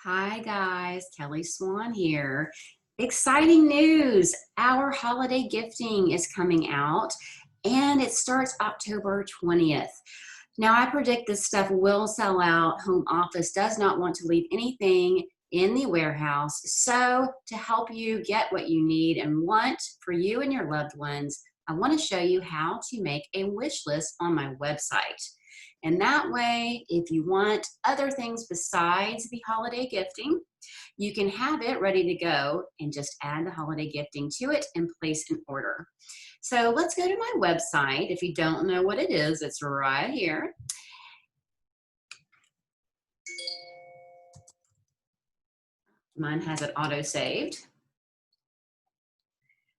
Hi guys, Kelly Swan here. Exciting news! Our holiday gifting is coming out and it starts October 20th. Now I predict this stuff will sell out. Home office does not want to leave anything in the warehouse. So to help you get what you need and want for you and your loved ones, I want to show you how to make a wish list on my website. And that way, if you want other things besides the holiday gifting, you can have it ready to go and just add the holiday gifting to it and place an order. So let's go to my website. If you don't know what it is, it's right here. Mine has it auto-saved.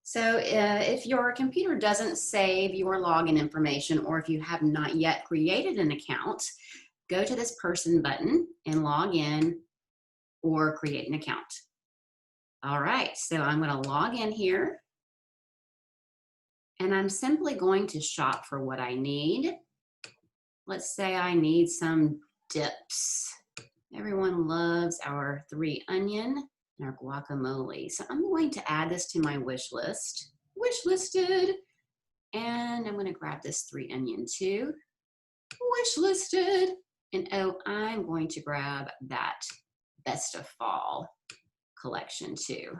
So if your computer doesn't save your login information, or if you have not yet created an account, go to this person button and log in or create an account. All right, so I'm going to log in here and I'm simply going to shop for what I need. Let's say I need some dips. Everyone loves our 3 onion and our guacamole. So I'm going to add this to my wish list. Wish listed. And I'm going to grab this 3 onion too. Wish listed. And oh, I'm going to grab that Best of Fall collection too.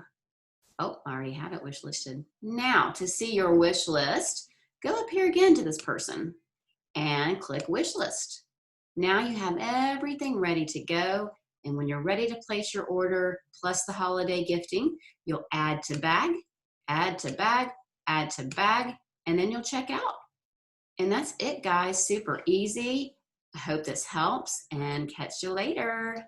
Oh, I already have it wish listed. Now to see your wish list, go up here again to this person and click wish list. Now you have everything ready to go. And when you're ready to place your order plus the holiday gifting, you'll add to bag, add to bag, add to bag, and then you'll check out. And that's it, guys. Super easy. I hope this helps and catch you later.